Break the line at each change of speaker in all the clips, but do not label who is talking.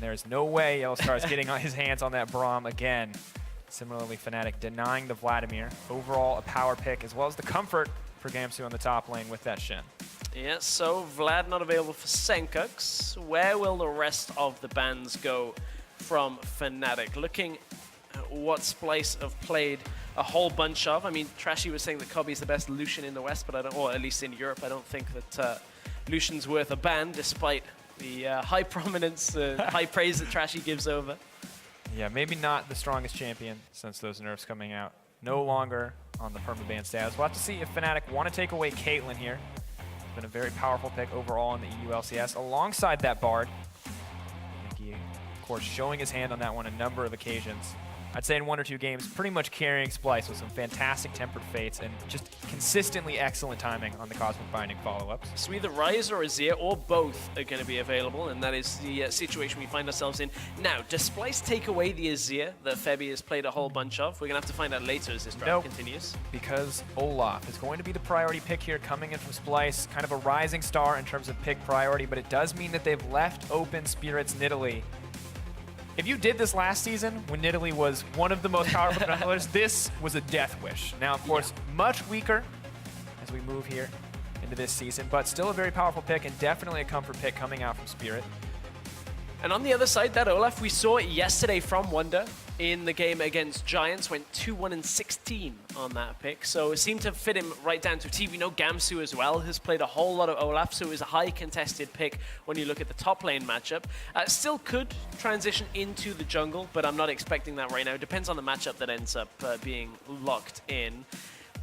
there's no way YellOwStaR is getting his hands on that Braum again. Similarly, Fnatic denying the Vladimir. Overall, a power pick, as well as the comfort for Gamsu on the top lane with that Shen.
Yeah, so Vlad not available for Sencux. Where will the rest of the bans go from Fnatic? Looking at what Splyce have played a whole bunch of. I mean, Trashy was saying that Kobbe is the best Lucian in the West, but I don't, or at least in Europe, I don't think that Lucian's worth a ban, despite the high prominence, high praise that Trashy gives over.
Yeah, maybe not the strongest champion since those nerfs coming out. No longer on the permaban status. We'll have to see if Fnatic want to take away Caitlyn here. It's been a very powerful pick overall in the EU LCS, alongside that Bard. Mikyx, of course, showing his hand on that one a number of occasions. I'd say in 1 or 2 games, pretty much carrying Splyce with some fantastic tempered fates and just consistently excellent timing on the Cosmic Binding follow-ups.
So either Ryze or Azir, or both, are going to be available, and that is the situation we find ourselves in. Now, does Splyce take away the Azir that Febi has played a whole bunch of? We're going to have to find out later as this draft continues.
Because Olaf is going to be the priority pick here coming in from Splyce, kind of a rising star in terms of pick priority, but it does mean that they've left open Spirit's Nidalee. If you did this last season, when Nidalee was one of the most powerful junglers, this was a death wish. Now, of course, much weaker as we move here into this season, but still a very powerful pick and definitely a comfort pick coming out from Spirit.
And on the other side, that Olaf we saw yesterday from Wunder in the game against Giants, went 2-1-16 on that pick. So it seemed to fit him right down to a T. We know Gamsu as well has played a whole lot of Olaf, so it was a high contested pick when you look at the top lane matchup. Still could transition into the jungle, but I'm not expecting that right now. It depends on the matchup that ends up being locked in.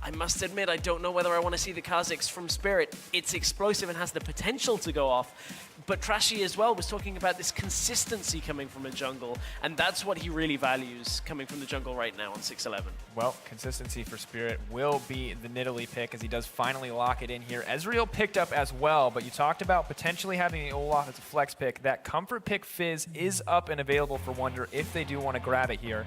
I must admit, I don't know whether I want to see the Kha'Zix from Spirit. It's explosive and has the potential to go off. But Trashy as well was talking about this consistency coming from a jungle, and that's what he really values coming from the jungle right now on 6-11.
Well, consistency for Spirit will be the Nidalee pick as he does finally lock it in here. Ezreal picked up as well, but you talked about potentially having the Olaf as a flex pick. That comfort pick Fizz is up and available for Wunder if they do want to grab it here.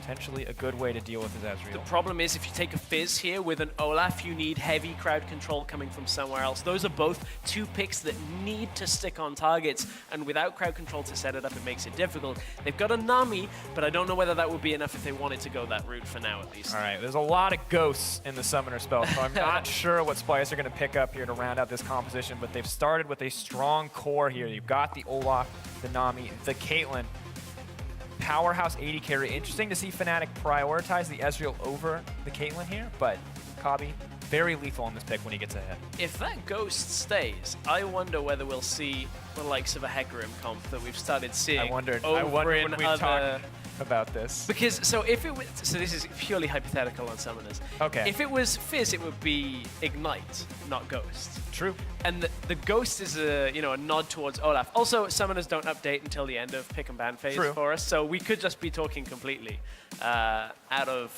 Potentially a good way to deal with his Ezreal.
The problem is if you take a Fizz here with an Olaf, you need heavy crowd control coming from somewhere else. Those are both 2 picks that need to stick on targets, and without crowd control to set it up, it makes it difficult. They've got a Nami, but I don't know whether that would be enough if they wanted to go that route for now, at least.
All right, there's a lot of ghosts in the Summoner spell, so I'm not sure what Splyce are going to pick up here to round out this composition, but they've started with a strong core here. You've got the Olaf, the Nami, the Caitlyn. Powerhouse 80 carry. Interesting to see Fnatic prioritize the Ezreal over the Caitlyn here, but Kobbe, very lethal on this pick when he gets ahead.
If that Ghost stays, I wonder whether we'll see the likes of a Hecarim comp that we've started seeing.
I wondered when we talk about this.
Because, so if it was, so this is purely hypothetical on Summoners.
Okay.
If it was Fizz, it would be Ignite, not Ghost.
True.
And the Ghost is a nod towards Olaf. Also, Summoners don't update until the end of pick and ban phase for us, so we could just be talking completely out of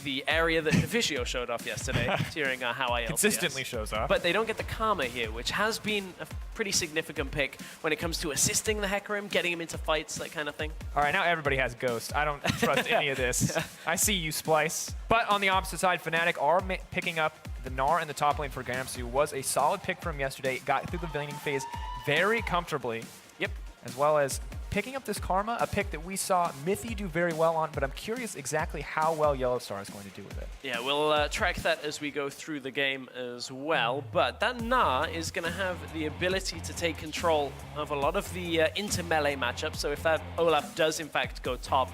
the area that Officio showed off yesterday during our How I LCS.
Consistently shows off.
But they don't get the Karma here, which has been a pretty significant pick when it comes to assisting the Hecarim, getting him into fights, that kind of thing.
All right, now everybody has Ghost. I don't trust any of this. I see you, Splyce. But on the opposite side, Fnatic are picking up the Gnar in the top lane for Gamsu. Was a solid pick from yesterday. Got through the laning phase very comfortably.
Yep.
As well as picking up this Karma, a pick that we saw Mithy do very well on, but I'm curious exactly how well YellOwStaR is going to do with it.
Yeah, we'll track that as we go through the game as well, but that Gnar is going to have the ability to take control of a lot of the inter-melee matchups, so if that Olaf does in fact go top,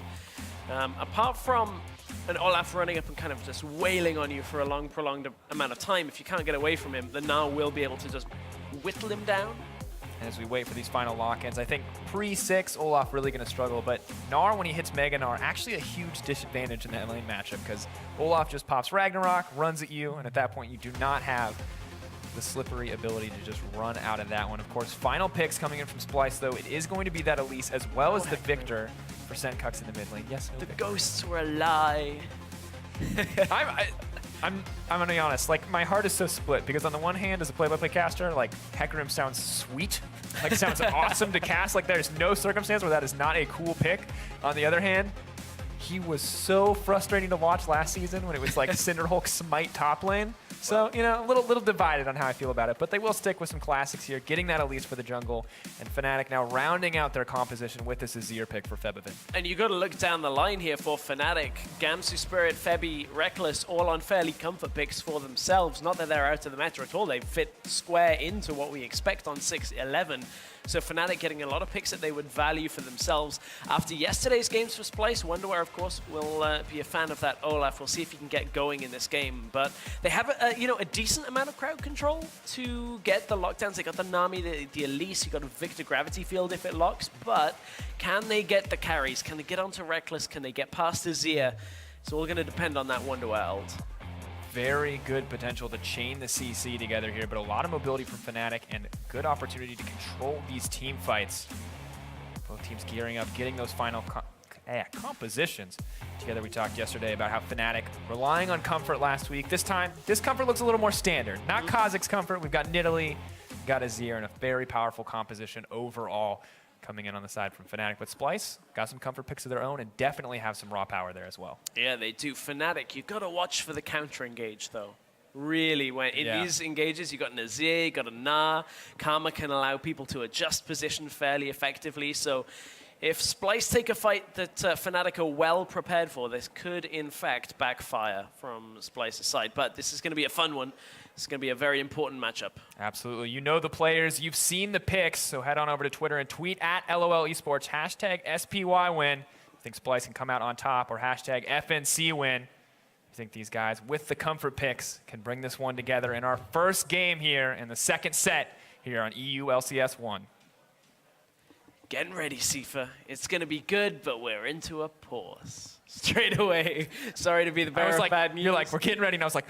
apart from an Olaf running up and kind of just wailing on you for a long, prolonged amount of time, if you can't get away from him, the Gnar will be able to just whittle him down.
As we wait for these final lock-ins, I think pre-6, Olaf really going to struggle, but Gnar, when he hits Mega Gnar, actually a huge disadvantage in that lane matchup, because Olaf just pops Ragnarok, runs at you, and at that point you do not have the slippery ability to just run out of that one. Of course, final picks coming in from Splyce, though, it is going to be that Elise, as well as the Viktor for Sencux in the mid lane. Yes, no
the
Viktor.
Ghosts were a lie.
I'm gonna be honest, like, my heart is so split, because on the one hand, as a play-by-play caster, like, Hecarim sounds sweet, like, sounds awesome to cast, like, there's no circumstance where that is not a cool pick. On the other hand, he was so frustrating to watch last season when it was like Cinderhulk smite top lane. So, you know, a little divided on how I feel about it. But they will stick with some classics here, getting that Elise for the jungle. And Fnatic now rounding out their composition with this Azir pick for Febiven.
And you got to look down the line here for Fnatic. Gamsu, Spirit, Febi, Rekkles, all on fairly comfort picks for themselves. Not that they're out of the meta at all. They fit square into what we expect on 6-11. So Fnatic getting a lot of picks that they would value for themselves. After yesterday's games for Splyce, Wunder, of course, will be a fan of that Olaf. We'll see if he can get going in this game. But they have a decent amount of crowd control to get the lockdowns. They got the Nami, the Elise, you got a Viktor gravity field if it locks. But can they get the carries? Can they get onto Rekkles? Can they get past Azir? It's all going to depend on that Wunder world.
Very good potential to chain the CC together here, but a lot of mobility from Fnatic and good opportunity to control these team fights. Both teams gearing up, getting those final compositions together. We talked yesterday about how Fnatic relying on comfort last week. This time, this comfort looks a little more standard. Not Kha'Zix's comfort. We've got Nidalee, got Azir, and a very powerful composition overall coming in on the side from Fnatic. But Splyce got some comfort picks of their own and definitely have some raw power there as well.
Yeah, they do. Fnatic, you've got to watch for the counter engage, though. Really, when in these engages, you've got an Azir, you've got a Gnar. Karma can allow people to adjust position fairly effectively. So if Splyce take a fight that Fnatic are well prepared for, this could, in fact, backfire from Splyce's side. But this is going to be a fun one. It's going to be a very important matchup.
Absolutely. You know the players. You've seen the picks. So head on over to Twitter and tweet at LOLEsports, hashtag SPYWin. You think Splyce can come out on top, or hashtag FNCWin. You think these guys with the comfort picks can bring this one together in our first game here in the second set here on EU LCS 1.
Getting ready, Sifa. It's going to be good, but we're into a pause. Straight away. Sorry to be the bearer of bad news.
You're like, we're getting ready. And I was like,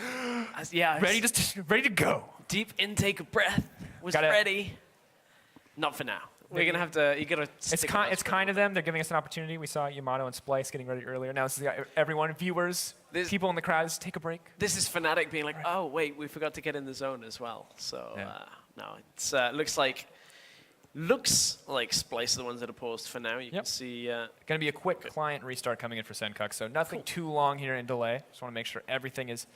yeah,
ready to go.
Deep intake of breath. Ready. Not for now. We're gonna have to. You gotta.
It's kind of them. They're giving us an opportunity. We saw Yamato and Splyce getting ready earlier. Now this is everyone, viewers, people in the crowd, just take a break.
This is Fnatic being like, oh wait, we forgot to get in the zone as well. So no, it's looks like Splyce are the ones that are paused for now. You can see.
Going to be a quick client restart coming in for Sencux, so nothing too long here in delay. Just want to make sure everything is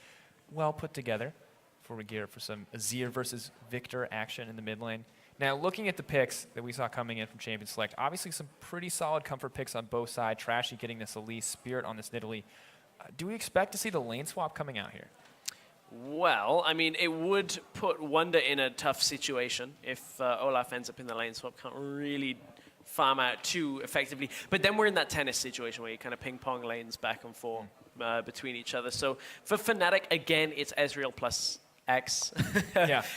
well put together before we gear up for some Azir versus Viktor action in the mid lane. Now, looking at the picks that we saw coming in from Champion Select, obviously some pretty solid comfort picks on both sides. Trashy getting this Elise, Spirit on this Nidalee. Do we expect to see the lane swap coming out here?
Well, I mean, it would put Wunder in a tough situation if Olaf ends up in the lane swap. Can't really farm out too effectively. But then we're in that tennis situation where you kind of ping-pong lanes back and forth between each other. So for Fnatic, again, it's Ezreal plus X.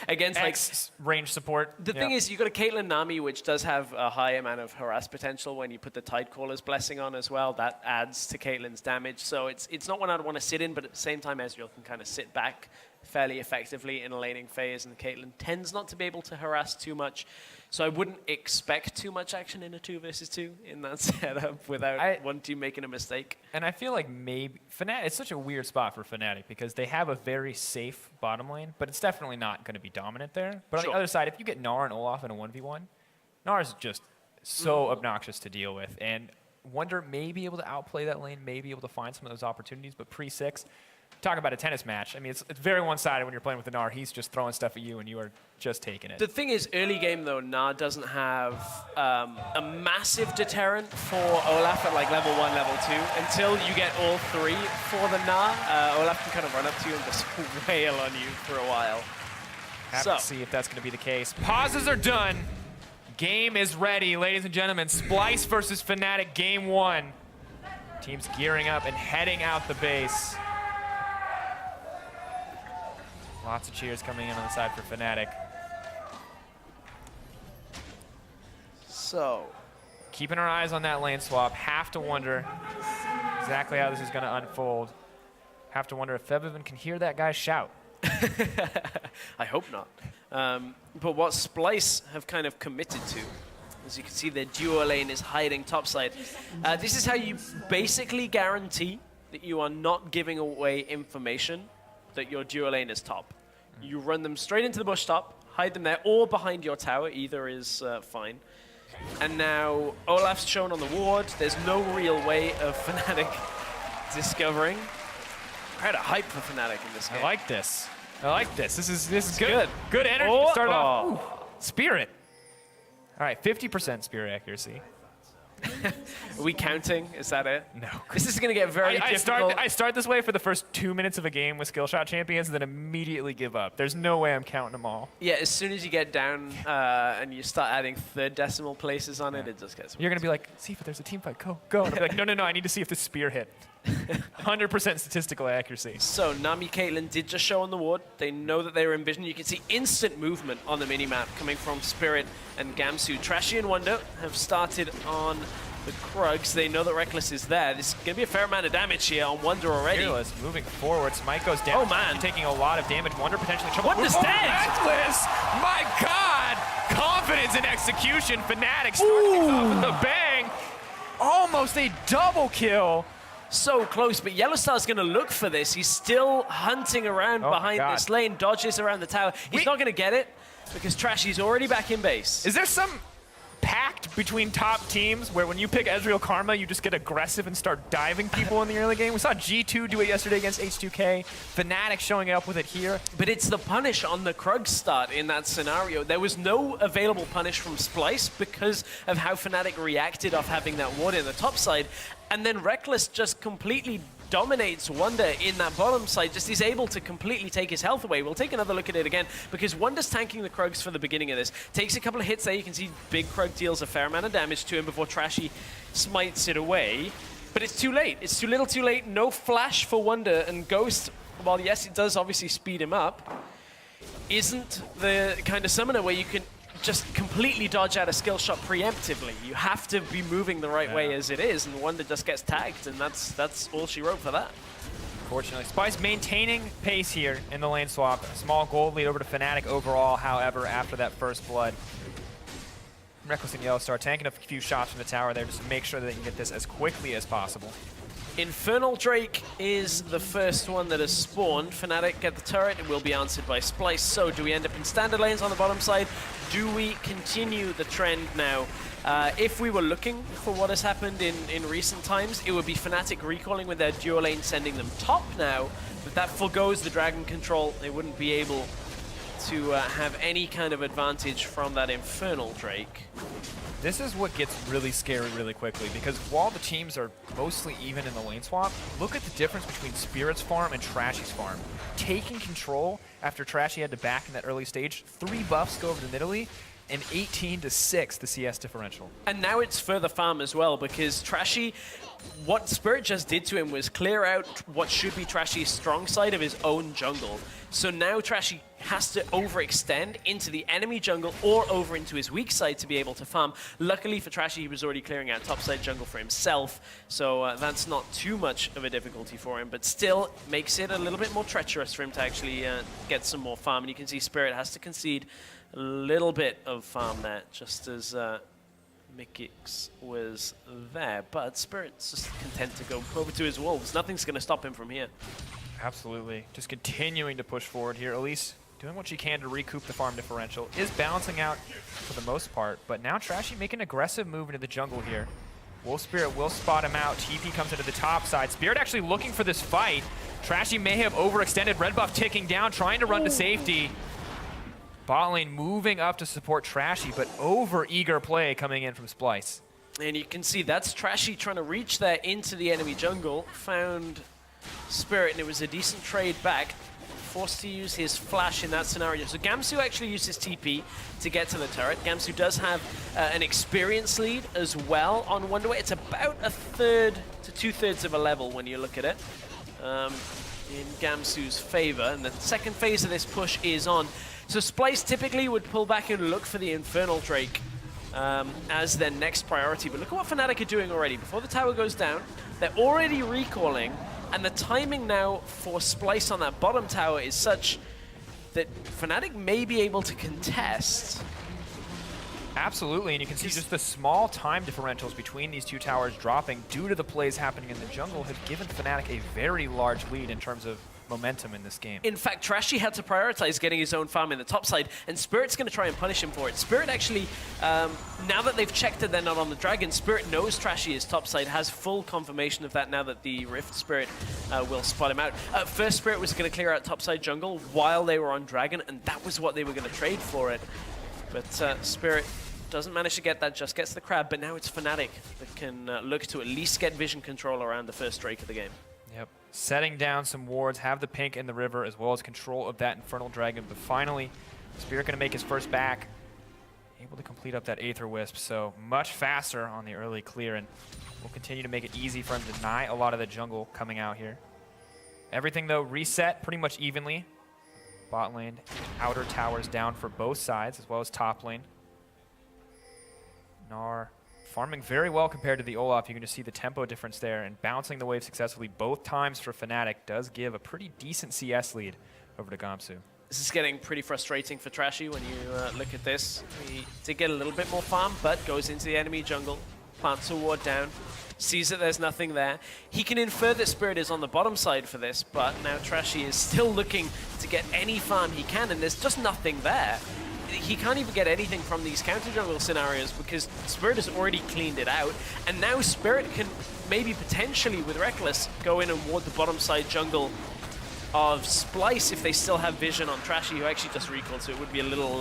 Against
X range support.
The thing is, you've got a Caitlyn Nami, which does have a high amount of harass potential when you put the Tidecaller's Blessing on as well. That adds to Caitlyn's damage. So it's not one I'd want to sit in, but at the same time, Ezreal can kind of sit back fairly effectively in a laning phase, and Caitlyn tends not to be able to harass too much. So I wouldn't expect too much action in a 2 versus 2 in that setup without one team making a mistake.
And I feel like maybe Fnatic, it's such a weird spot for Fnatic because they have a very safe bottom lane, but it's definitely not going to be dominant there. But on the other side, if you get Gnar and Olaf in a 1v1, Gnar is just so obnoxious to deal with. And Wunder may be able to outplay that lane, may be able to find some of those opportunities, but pre-6, talk about a tennis match. I mean, it's very one-sided when you're playing with the Gnar. He's just throwing stuff at you, and you are just taking it.
The thing is, early game, though, Gnar doesn't have a massive deterrent for Olaf at, like, level 1, level 2. Until you get all 3 for the Gnar, Olaf can kind of run up to you and just wail on you for a while.
Have to see if that's going to be the case. Pauses are done. Game is ready, ladies and gentlemen. Splyce versus Fnatic, game 1. Teams gearing up and heading out the base. Lots of cheers coming in on the side for Fnatic.
So,
keeping our eyes on that lane swap. Have to wonder exactly how this is going to unfold. Have to wonder if Febiven can hear that guy shout.
I hope not. But what Splyce have kind of committed to, as you can see, their duo lane is hiding topside. This is how you basically guarantee that you are not giving away information that your duo lane is top. You run them straight into the bush top, hide them there, or behind your tower. Either is fine. And now Olaf's shown on the ward. There's no real way of Fnatic discovering. I had a hype for Fnatic in this game.
I like this. I like this. This is good.
good.
Good energy.
Oh,
Start off. Ooh, Spirit. All right, 50% Spirit accuracy.
Are we counting? Is that it?
No.
This is going to get very difficult.
I start this way for the first 2 minutes of a game with skill shot champions, and then immediately give up. There's no way I'm counting them all.
Yeah, as soon as you get down and you start adding third decimal places on it, it just gets...
You're going to be like, see if there's a team fight. Go, go. And I'll be like, no, I need to see if the spear hit. 100% statistical accuracy.
So Nami, Caitlyn did just show on the ward. They know that they were in vision. You can see instant movement on the minimap coming from Spirit and Gamsu. Trashy and Wunder have started on the Krugs. They know that Rekkles is there. This is going to be a fair amount of damage here on Wunder already.
Fearless moving forward. Smite goes down.
Oh, man.
Taking a lot of damage. Wunder potentially trouble.
Wunder's dead!
Rekkles! My God! Confidence in execution. Fnatic starting things off with a bang. Almost a double kill.
So close, but YellOwStaR's going to look for this. He's still hunting around behind this lane, dodges around the tower. He's not going to get it because Trashy's already back in base.
Is there some pact between top teams where when you pick Ezreal Karma, you just get aggressive and start diving people in the early game? We saw G2 do it yesterday against H2K. Fnatic showing up with it here.
But it's the punish on the Krug start in that scenario. There was no available punish from Splyce because of how Fnatic reacted off having that ward in the top side. And then Rekkles just completely dominates Wunder in that bottom side, just is able to completely take his health away. We'll take another look at it again, because Wunder's tanking the Krugs for the beginning of this. Takes a couple of hits there. You can see Big Krug deals a fair amount of damage to him before Trashy smites it away. But it's too late. It's too little too late. No flash for Wunder, and Ghost, while yes, it does obviously speed him up, isn't the kind of summoner where you can just completely dodge out a skill shot preemptively. You have to be moving the right way as it is, and Wunder just gets tagged, and that's all she wrote for that.
Fortunately, Splyce maintaining pace here in the lane swap. A small gold lead over to Fnatic overall, however, after that first blood. Rekkles and YellOwStaR tanking a few shots from the tower there just to make sure that they can get this as quickly as possible.
Infernal Drake is the first one that has spawned. Fnatic get the turret. It will be answered by Splyce. So do we end up in standard lanes on the bottom side? Do we continue the trend now? If we were looking for what has happened in recent times, it would be Fnatic recalling with their duo lane, sending them top now. But that forgoes the dragon control. They wouldn't be able to have any kind of advantage from that Infernal Drake.
This is what gets really scary really quickly, because while the teams are mostly even in the lane swap, look at the difference between Spirit's farm and Trashy's farm. Taking control after Trashy had to back in that early stage, 3 buffs go over to Nidalee, and 18-6 the CS differential.
And now it's further farm as well, because Trashy, what Spirit just did to him was clear out what should be Trashy's strong side of his own jungle. So now Trashy has to overextend into the enemy jungle or over into his weak side to be able to farm. Luckily for Trashy, he was already clearing out topside jungle for himself, so that's not too much of a difficulty for him, but still makes it a little bit more treacherous for him to actually get some more farm. And you can see Spirit has to concede a little bit of farm there, just as Mikyx was there, but Spirit's just content to go over to his wolves. Nothing's going to stop him from here.
Absolutely. Just continuing to push forward here. Elise doing what she can to recoup the farm differential. Is balancing out for the most part, but now Trashy making an aggressive move into the jungle here. Wolf Spirit will spot him out. TP comes into the top side. Spirit actually looking for this fight. Trashy may have overextended. Red buff ticking down, trying to run to safety. Bot lane moving up to support Trashy, but over-eager play coming in from Splyce.
And you can see that's Trashy trying to reach there into the enemy jungle. Found Spirit, and it was a decent trade back. Forced to use his flash in that scenario. So Gamsu actually used his TP to get to the turret. Gamsu does have an experience lead as well on Wunder. It's about 1/3 to 2/3 of a level when you look at it in Gamsu's favor. And the second phase of this push is on. So Splyce typically would pull back and look for the Infernal Drake as their next priority. But look at what Fnatic are doing already. Before the tower goes down, they're already recalling. And the timing now for Splyce on that bottom tower is such that Fnatic may be able to contest.
Absolutely, and you can see just the small time differentials between these two towers dropping due to the plays happening in the jungle have given Fnatic a very large lead in terms of momentum in this game.
In fact, Trashy had to prioritize getting his own farm in the top side, and Spirit's going to try and punish him for it. Spirit actually, now that they've checked that they're not on the Dragon, Spirit knows Trashy is top side, has full confirmation of that now that the Rift Spirit will spot him out. First, Spirit was going to clear out top side jungle while they were on Dragon, and that was what they were going to trade for it. But Spirit doesn't manage to get that, just gets the crab, but now it's Fnatic that can look to at least get vision control around the first Drake of the game.
Yep. Setting down some wards, have the pink in the river, as well as control of that Infernal Dragon. But finally, Spirit going to make his first back. Able to complete up that Aether Wisp, so much faster on the early clear, and will continue to make it easy for him to deny a lot of the jungle coming out here. Everything, though, reset pretty much evenly. Bot lane, outer towers down for both sides, as well as top lane. Gnar farming very well compared to the Olaf. You can just see the tempo difference there, and bouncing the wave successfully both times for Fnatic does give a pretty decent CS lead over to Gamsu.
This is getting pretty frustrating for Trashy when you look at this. He did get a little bit more farm, but goes into the enemy jungle, plants a ward down, sees that there's nothing there. He can infer that Spirit is on the bottom side for this, but now Trashy is still looking to get any farm he can, and there's just nothing there. He can't even get anything from these counter jungle scenarios because Spirit has already cleaned it out, and now Spirit can maybe potentially with Rekkles go in and ward the bottom side jungle of Splyce if they still have vision on Trashy, who actually just recalled, so it would be a little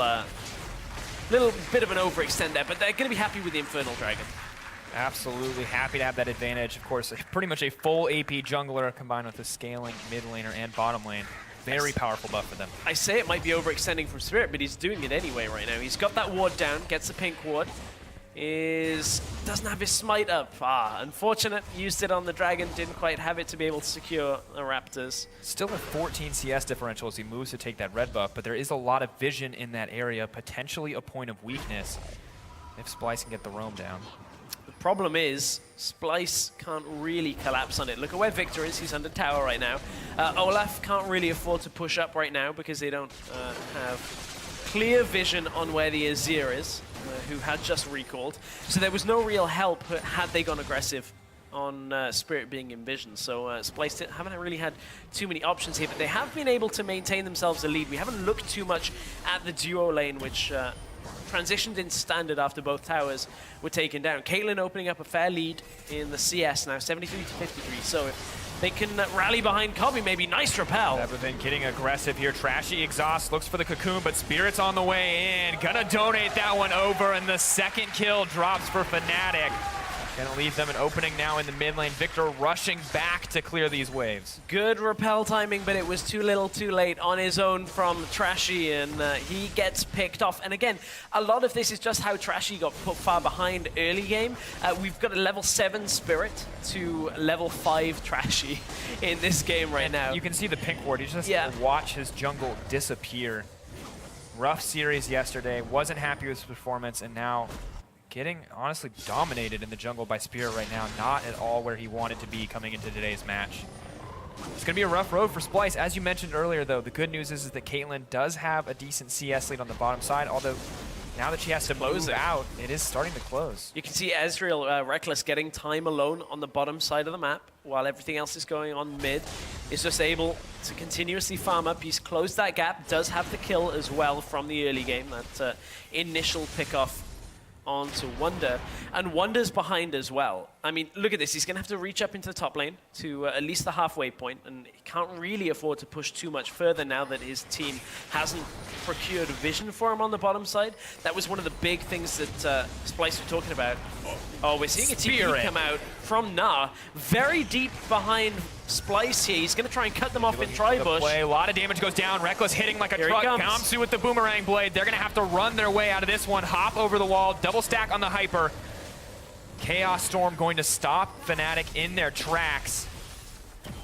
bit of an overextend there, but they're going to be happy with the Infernal Dragon.
Absolutely happy to have that advantage. Of course, pretty much a full AP jungler combined with a scaling mid laner and bottom lane. Very powerful buff for them.
I say it might be overextending from Spirit, but he's doing it anyway right now. He's got that ward down, gets the pink ward, doesn't have his smite up. Unfortunate, used it on the Dragon, didn't quite have it to be able to secure the Raptors.
Still a 14 CS differential as he moves to take that red buff, but there is a lot of vision in that area, potentially a point of weakness if Splyce can get the roam down.
The problem is, Splyce can't really collapse on it. Look at where Viktor is, he's under tower right now. Olaf can't really afford to push up right now because they don't have clear vision on where the Azir is, who had just recalled. So there was no real help had they gone aggressive on Spirit being in vision. So Splyce haven't really had too many options here, but they have been able to maintain themselves a lead. We haven't looked too much at the duo lane, which transitioned into standard after both towers were taken down. Caitlyn opening up a fair lead in the CS now, 73 to 53. So if they can rally behind Kobbe, maybe nice repel.
Febiven getting aggressive here. Trashy exhaust, looks for the cocoon, but Spirit's on the way in. Gonna donate that one over, and the second kill drops for Fnatic. Gonna leave them an opening now in the mid lane. Viktor rushing back to clear these waves.
Good repel timing, but it was too little too late on his own from Trashy, and he gets picked off. And again, a lot of this is just how Trashy got put far behind early game. We've got a level 7 Spirit to level 5 Trashy in this game right now.
You can see the pink ward. You just watch his jungle disappear. Rough series yesterday. Wasn't happy with his performance, and now getting honestly dominated in the jungle by Spirit right now. Not at all where he wanted to be coming into today's match. It's going to be a rough road for Splyce. As you mentioned earlier, though, the good news is that Caitlyn does have a decent CS lead on the bottom side, although now that she has to move out, it is starting to close.
You can see Ezreal, Rekkles getting time alone on the bottom side of the map while everything else is going on mid. Is just able to continuously farm up. He's closed that gap, does have the kill as well from the early game, that initial pickoff onto Wunder, and Wunder's behind as well. I mean, look at this. He's going to have to reach up into the top lane to at least the halfway point, and he can't really afford to push too much further now that his team hasn't procured vision for him on the bottom side. That was one of the big things that Splyce were talking about. Oh, we're seeing a TP come out from Gnar, very deep behind Splyce here. He's going to try and cut them off in Tri-Bush.
A lot of damage goes down. Rekkles hitting like a truck. Gamsu with the boomerang blade. They're going to have to run their way out of this one. Hop over the wall. Double stack on the Hyper. Chaos Storm going to stop Fnatic in their tracks.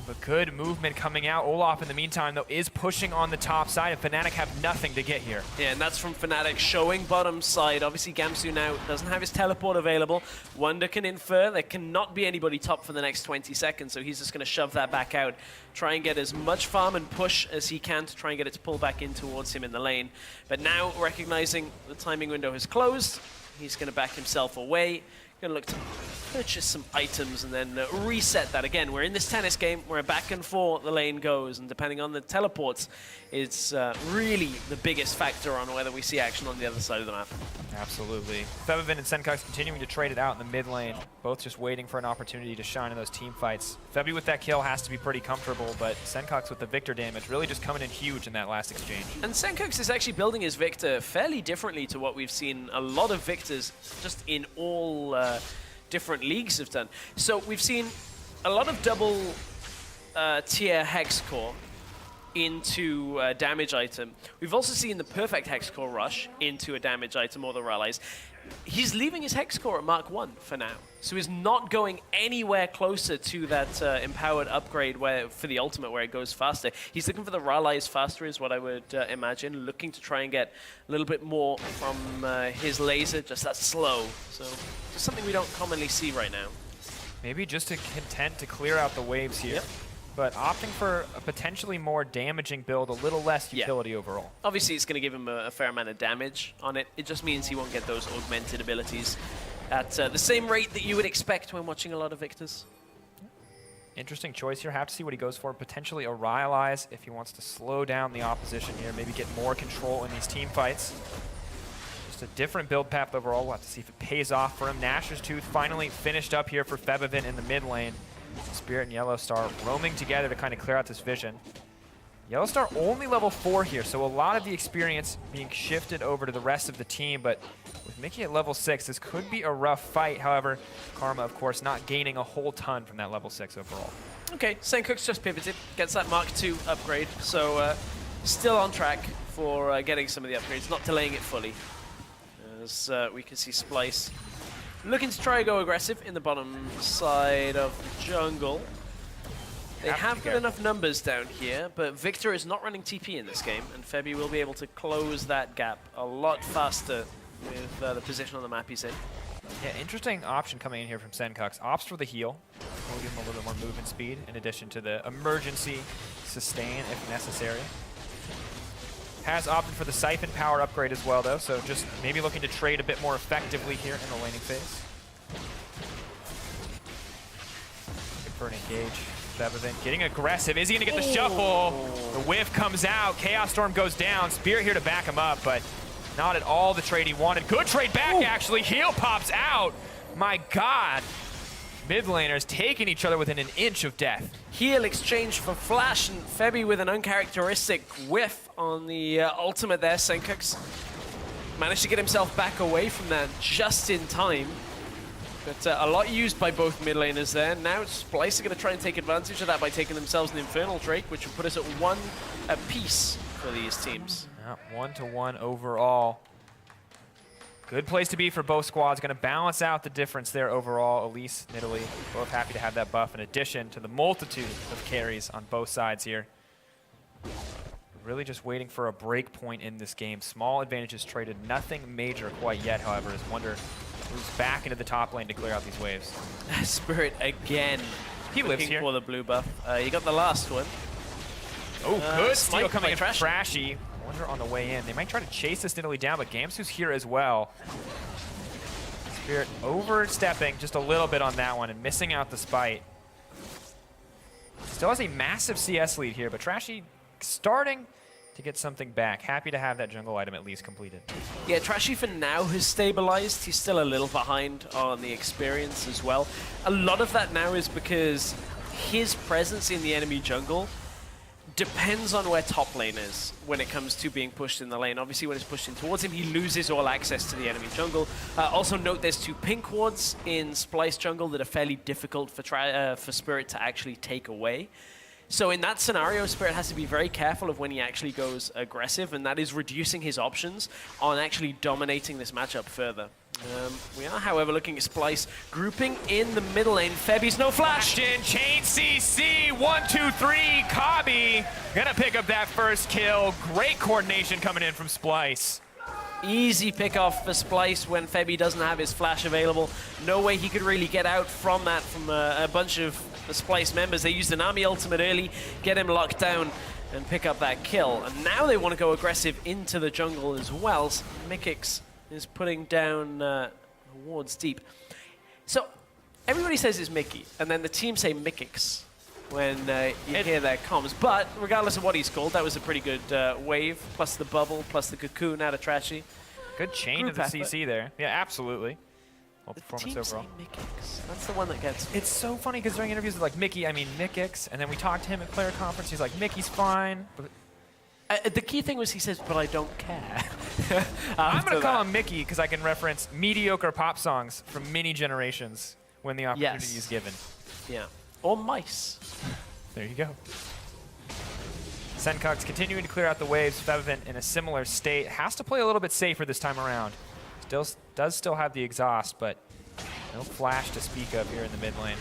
But good movement coming out. Olaf, in the meantime, though, is pushing on the top side, and Fnatic have nothing to get here.
Yeah, and that's from Fnatic showing bottom side. Obviously, Gamsu now doesn't have his teleport available. Wunder can infer there cannot be anybody top for the next 20 seconds, so he's just going to shove that back out, try and get as much farm and push as he can to try and get it to pull back in towards him in the lane. But now, recognizing the timing window has closed, he's going to back himself away. Going to look to purchase some items and then reset that again. We're in this tennis game where back and forth the lane goes, and depending on the teleports, it's really the biggest factor on whether we see action on the other side of the map.
Absolutely. Febiven and Sencux continuing to trade it out in the mid lane, both just waiting for an opportunity to shine in those team fights. Febi with that kill has to be pretty comfortable, but Sencux with the Viktor damage really just coming in huge in that last exchange.
And Sencux is actually building his Viktor fairly differently to what we've seen a lot of Viktors just in all different leagues have done. So we've seen a lot of double tier hex core into a damage item. We've also seen the perfect hex core rush into a damage item or the allies. He's leaving his hex core at Mark 1 for now, so he's not going anywhere closer to that empowered upgrade for the ultimate where it goes faster. He's looking for the allies faster is what I would imagine, looking to try and get a little bit more from his laser, just that slow. So just something we don't commonly see right now.
Maybe just content to clear out the waves here.
Yep.
But opting for a potentially more damaging build, a little less utility overall.
Obviously, it's going to give him a fair amount of damage on it. It just means he won't get those augmented abilities at the same rate that you would expect when watching a lot of Viktors.
Interesting choice here. Have to see what he goes for. Potentially a Rekkles if he wants to slow down the opposition here, maybe get more control in these team fights. Just a different build path overall. We'll have to see if it pays off for him. Nashor's Tooth finally finished up here for Febiven in the mid lane. Spirit and YellOwStaR roaming together to kind of clear out this vision. YellOwStaR only level 4 here, so a lot of the experience being shifted over to the rest of the team, but with Mikyx at level 6, this could be a rough fight. However, Karma, of course, not gaining a whole ton from that level 6 overall.
Okay, Sencux just pivoted, gets that Mark 2 upgrade, so still on track for getting some of the upgrades, not delaying it fully. As we can see Splyce looking to try to go aggressive in the bottom side of the jungle. They have got enough numbers down here, but Viktor is not running TP in this game, and Febi will be able to close that gap a lot faster with the position on the map he's in.
Yeah, interesting option coming in here from Sencux. Opts for the heal. We'll give him a little bit more movement speed, in addition to the emergency sustain if necessary. Has opted for the Siphon power upgrade as well, though, so just maybe looking to trade a bit more effectively here in the laning phase. Looking for an engage. Febiven getting aggressive. Is he going to get the shuffle? The whiff comes out. Chaos Storm goes down. Spirit here to back him up, but not at all the trade he wanted. Good trade back, actually. Heal pops out. My God. Mid laners taking each other within an inch of death.
Heal exchange for flash, and Febi with an uncharacteristic whiff on the ultimate there. Sencux managed to get himself back away from that just in time. But a lot used by both mid laners there. Now Splyce are going to try and take advantage of that by taking themselves an Infernal Drake, which will put us at 1 apiece for these teams.
Yeah, 1-1 overall. Good place to be for both squads. Going to balance out the difference there overall. Elise, Nidalee, both happy to have that buff in addition to the multitude of carries on both sides here. Really just waiting for a break point in this game. Small advantages traded. Nothing major quite yet, however, as Wunder moves back into the top lane to clear out these waves.
Spirit again.
He lives here.
For the blue buff. He got the last one.
Oh, good steal coming in from
Trashy.
Trashy. Wunder on the way in. They might try to chase this Nidalee down, but Gamsu's here as well. Spirit overstepping just a little bit on that one and missing out the spite. Still has a massive CS lead here, but Trashy starting to get something back. Happy to have that jungle item at least completed.
Yeah, Trashy for now has stabilized. He's still a little behind on the experience as well. A lot of that now is because his presence in the enemy jungle depends on where top lane is when it comes to being pushed in the lane. Obviously, when it's pushed in towards him, he loses all access to the enemy jungle. Also note there's 2 pink wards in Splyce jungle that are fairly difficult for Spirit to actually take away. So in that scenario, Spirit has to be very careful of when he actually goes aggressive, and that is reducing his options on actually dominating this matchup further. We are, however, looking at Splyce grouping in the middle lane. Febi's no flash.
In chain CC, 1, 2, 3. Kobbe gonna pick up that first kill. Great coordination coming in from Splyce.
Easy pickoff for Splyce when Febi doesn't have his flash available. No way he could really get out from that from a bunch of the Splyce members. They used the Nami ultimate early, get him locked down, and pick up that kill. And now they want to go aggressive into the jungle as well. So Mikyx is putting down wards deep. So everybody says it's Mickey, and then the team say Mikyx when you hear their comms. But regardless of what he's called, that was a pretty good wave, plus the bubble, plus the cocoon out of Trashy.
Good chain to the CC there. Yeah, absolutely. Well,
The
performance
team say
overall.
Mikyx. That's the one that gets.
It's so funny because during interviews with like Mickey, I mean Mikyx, and then we talked to him at player conference. He's like, Mickey's fine. But
The key thing was he says, but I don't care.
I'm going to call him Mickey because I can reference mediocre pop songs from many generations when the opportunity is given.
Yeah. Or mice.
There you go. Sencux continuing to clear out the waves. Febiven in a similar state. Has to play a little bit safer this time around. Does still have the exhaust, but no flash to speak of here in the mid lane.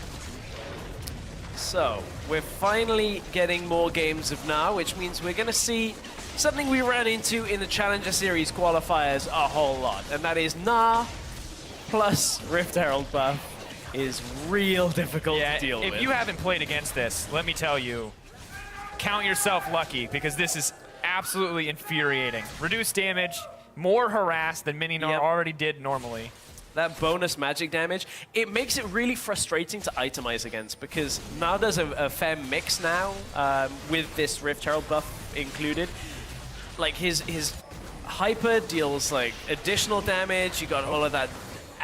So, we're finally getting more games of Gnar, which means we're going to see something we ran into in the Challenger Series qualifiers a whole lot, and that is Gnar plus Rift Herald buff is real difficult to deal with.
If you haven't played against this, let me tell you, count yourself lucky because this is absolutely infuriating. Reduced damage, more harass than mini Gnar already did normally.
That bonus magic damage, it makes it really frustrating to itemize against because Gnar does a fair mix now with this Rift Herald buff included. Like his hyper deals like additional damage, you got all of that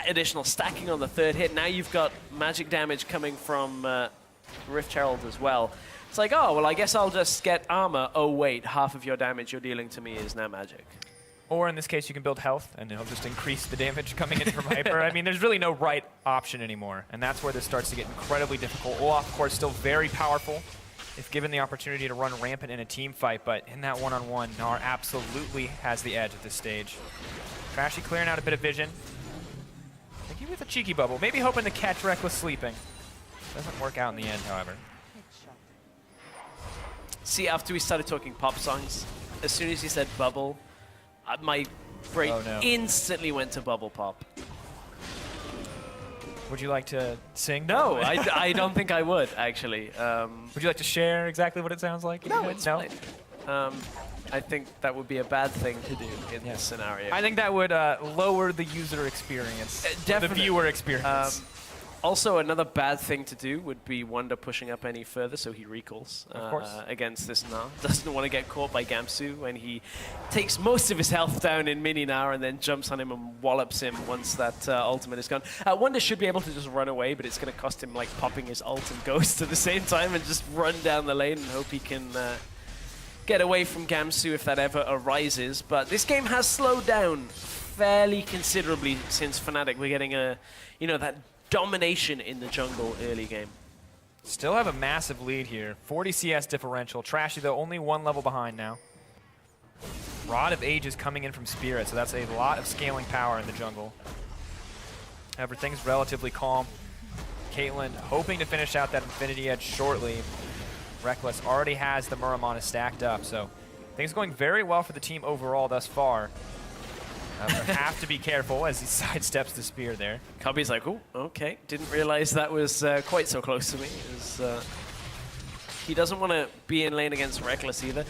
additional stacking on the third hit. Now you've got magic damage coming from Rift Herald as well. It's like, oh, well, I guess I'll just get armor. Oh, wait, half of your damage you're dealing to me is now magic.
Or in this case, you can build health, and it'll just increase the damage coming in from hyper. I mean, there's really no right option anymore, and that's where this starts to get incredibly difficult. Olaf, of course, still very powerful if given the opportunity to run rampant in a team fight, but in that one-on-one, Gnar absolutely has the edge at this stage. Trashy clearing out a bit of vision. Maybe with a cheeky bubble, maybe hoping to catch Rekkles sleeping. Doesn't work out in the end, however.
See, after we started talking pop songs, as soon as he said bubble, my brain instantly went to bubble pop.
Would you like to sing?
No, I don't think I would, actually.
Would you like to share exactly what it sounds like?
No, it's fine. I think that would be a bad thing to do in this scenario.
I think that would lower the user experience, the viewer experience.
Also, another bad thing to do would be Wunder pushing up any further, so he recalls against this Gnar. Doesn't want to get caught by Gamsu when he takes most of his health down in mini Gnar and then jumps on him and wallops him once that ultimate is gone. Wunder should be able to just run away, but it's going to cost him like popping his ult and ghost at the same time and just run down the lane and hope he can get away from Gamsu if that ever arises. But this game has slowed down fairly considerably since Fnatic. We're getting that domination in the jungle early game.
Still have a massive lead here. 40 CS differential. Trashy, though, only one level behind now. Rod of Ages coming in from Spirit, so that's a lot of scaling power in the jungle. Everything's relatively calm. Caitlyn hoping to finish out that Infinity Edge shortly. Rekkles already has the Muramana stacked up, so things going very well for the team overall thus far. Have to be careful as he sidesteps the spear there.
Kobbe's like, oh, okay. Didn't realize that was quite so close to me. He doesn't want to be in lane against Rekkles either.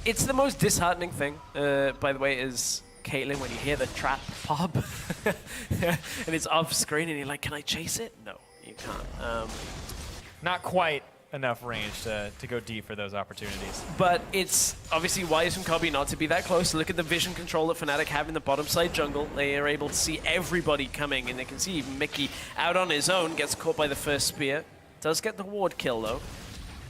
It's the most disheartening thing, by the way, is Caitlyn when you hear the trap pop and it's off screen and you're like, can I chase it? No, you can't.
Not quite enough range to go deep for those opportunities.
But it's obviously wise from Kobbe not to be that close. Look at the vision control that Fnatic have in the bottom side jungle. They are able to see everybody coming, and they can see even Mickey out on his own, gets caught by the first spear. Does get the ward kill though.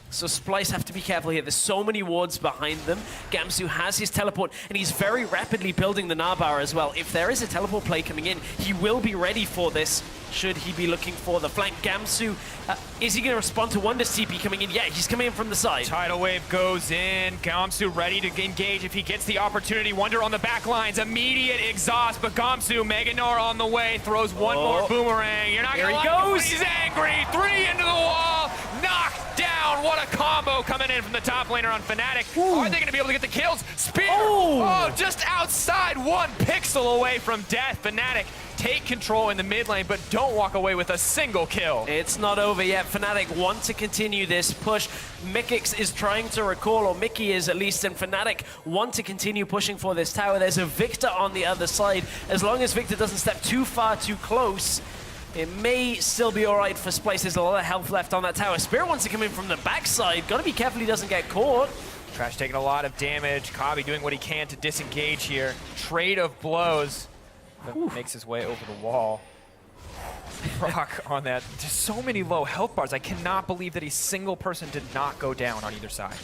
So Splyce have to be careful here. There's so many wards behind them. Gamsu has his teleport, and he's very rapidly building the Gnar as well. If there is a teleport play coming in, he will be ready for this, should he be looking for the flank. Gamsu, is he going to respond to Wunder's TP coming in? Yeah, he's coming in from the side.
Tidal wave goes in. Gamsu ready to engage if he gets the opportunity. Wunder on the back lines. Immediate exhaust, but Gamsu, Mega Gnar on the way, throws one more boomerang. You're not going to like him, but he's angry. 3 into the wall. Knocked down. What a combo coming in from the top laner on Fnatic. Ooh. Are they going to be able to get the kills? Spear! Oh, just outside, 1 pixel away from death. Fnatic take control in the mid lane, but don't walk away with a single kill.
It's not over yet. Fnatic want to continue this push. Mikyx is trying to recall, or Mickey is at least, and Fnatic want to continue pushing for this tower. There's a Viktor on the other side. As long as Viktor doesn't step too far too close, It may still be all right for Splyce. There's a lot of health left on that tower. Spirit wants to come in from the backside. Got to be careful he doesn't get caught.
Trash taking a lot of damage. Kobbe doing what he can to disengage here. Trade of blows. Makes his way over the wall. Rock on that. Just so many low health bars. I cannot believe that a single person did not go down on either side.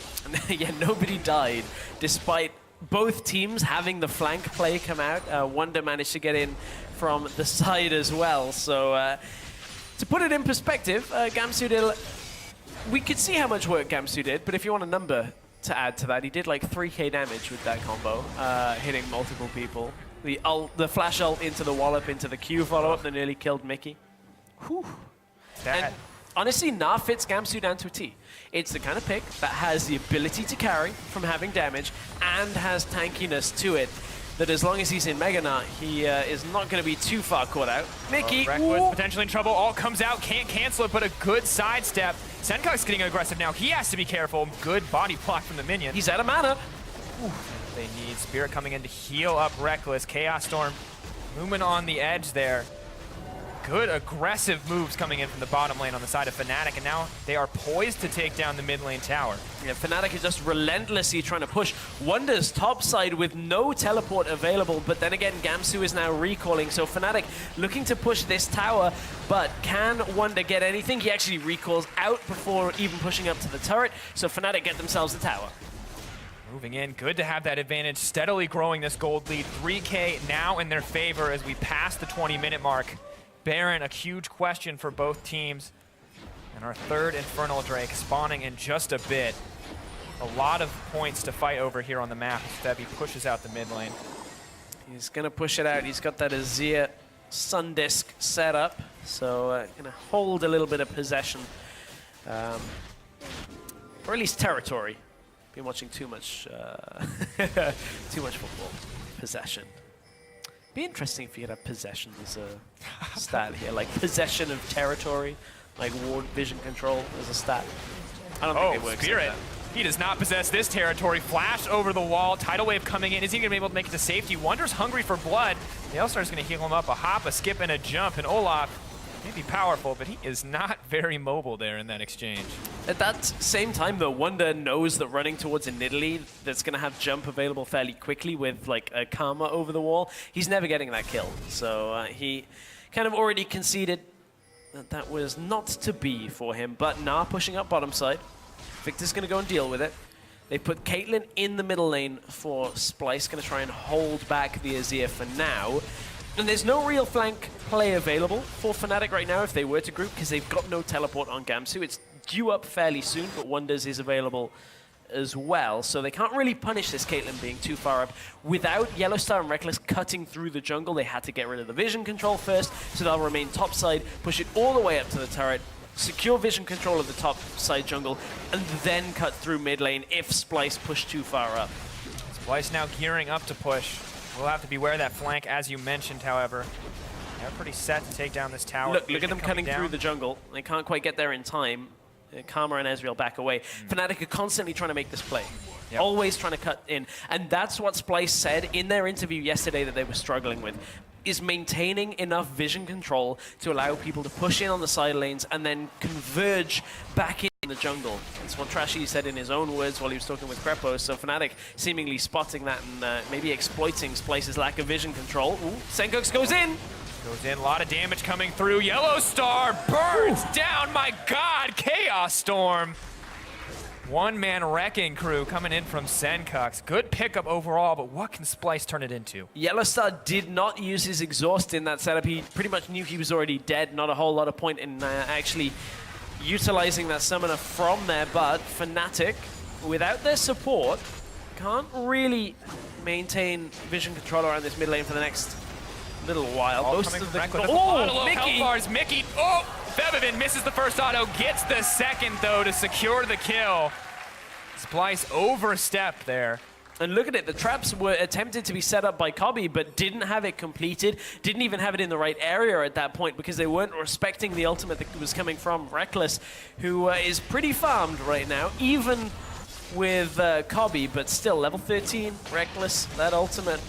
Yeah, nobody died, despite both teams having the flank play come out. Wunder managed to get in from the side as well. So to put it in perspective, Gamsu did... We could see how much work Gamsu did, but if you want a number to add to that, he did like 3k damage with that combo, hitting multiple people. The flash ult into the wallop, into the Q follow-up that nearly killed Mikyx. Whew. And honestly, Gnar fits Gamsu down to a T. It's the kind of pick that has the ability to carry from having damage and has tankiness to it, that as long as he's in Mega Gnar, he is not going to be too far caught out. Mikyx,
Rekkles potentially in trouble. All comes out, can't cancel it, but a good sidestep. Sencux getting aggressive now. He has to be careful. Good body block from the minion.
he's out of mana.
Ooh. They need Spirit coming in to heal up Rekkles. Chaos Storm moving on the edge there. Good aggressive moves coming in from the bottom lane on the side of Fnatic, and now they are poised to take down the mid lane tower.
Yeah, Fnatic is just relentlessly trying to push Wunder's top side with no teleport available, but then again, Gamsu is now recalling, so Fnatic looking to push this tower, but can Wunder get anything? He actually recalls out before even pushing up to the turret, so Fnatic get themselves the tower.
Moving in, good to have that advantage, steadily growing this gold lead. 3K now in their favor as we pass the 20-minute mark. Baron, a huge question for both teams. And our third Infernal Drake spawning in just a bit. A lot of points to fight over here on the map as Febi pushes out the mid lane.
He's going to push it out. He's got that Azir Sun Disc set up, so going to hold a little bit of possession. Or at least territory. Been watching too much football. Possession. Be interesting if you could have possession as a stat here, like possession of territory, like ward vision control as a stat. I don't think it works.
Spirit.
Like that.
He does not possess this territory. Flash over the wall. Tidal wave coming in. Is he going to be able to make it to safety? Wunder's hungry for blood. YellOwStaR is going to heal him up. A hop, a skip, and a jump. And Olaf may be powerful, but he is not very mobile there in that exchange.
At that same time, though, Wunder knows that running towards a Nidalee that's going to have jump available fairly quickly with like a Karma over the wall, he's never getting that kill. So he kind of already conceded that that was not to be for him. But Gnar pushing up bottom side. Viktor's going to go and deal with it. They put Caitlyn in the middle lane for Splyce, going to try and hold back the Azir for now. And there's no real flank play available for Fnatic right now if they were to group, because they've got no teleport on Gamsu. It's due up fairly soon, but Wunder's is available as well. So they can't really punish this Caitlyn being too far up. Without YellOwStaR and Rekkles cutting through the jungle, they had to get rid of the vision control first, so they'll remain topside, push it all the way up to the turret, secure vision control of the top side jungle, and then cut through mid lane if Splyce push too far up.
Splyce now gearing up to push. We'll have to beware that flank, as you mentioned, however. They're pretty set to take down this tower.
Look at them cutting through the jungle. They can't quite get there in time. Karma and Ezreal back away. Fnatic are constantly trying to make this play. Yep. Always trying to cut in. And that's what Splyce said in their interview yesterday that they were struggling with, is maintaining enough vision control to allow people to push in on the side lanes and then converge back in the jungle. That's what Trashy said in his own words while he was talking with Krepo. So Fnatic seemingly spotting that and maybe exploiting Splyce's lack of vision control. Ooh, Sencux goes in.
Goes in, a lot of damage coming through. YellOwStaR burns down, my God, Chaos Storm. One-man wrecking crew coming in from Sencux. Good pickup overall, but what can Splyce turn it into?
YellOwStaR did not use his exhaust in that setup. He pretty much knew he was already dead. Not a whole lot of point in actually utilizing that summoner from there, but Fnatic, without their support, can't really maintain vision control around this mid lane for the next little while.
Most of the Mikyx. Oh, Febiven misses the first auto, gets the second though to secure the kill. Splyce overstepped there.
And look at it, the traps were attempted to be set up by Kobbe, but didn't have it completed, didn't even have it in the right area at that point because they weren't respecting the ultimate that was coming from Rekkles, who is pretty farmed right now, even with Kobbe, but still level 13, Rekkles, that ultimate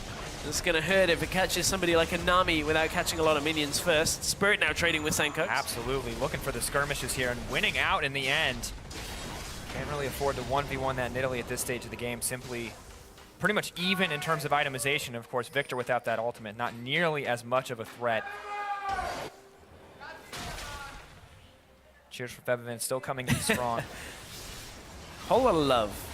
It's going to hurt if it catches somebody like a Nami without catching a lot of minions first. Spirit now trading with Sencux.
Absolutely, looking for the skirmishes here and winning out in the end. Can't really afford to 1v1 that Nidalee at this stage of the game. Simply pretty much even in terms of itemization. Of course, Viktor without that ultimate, not nearly as much of a threat. Cheers for Febiven, still coming in strong.
Whole lot of love.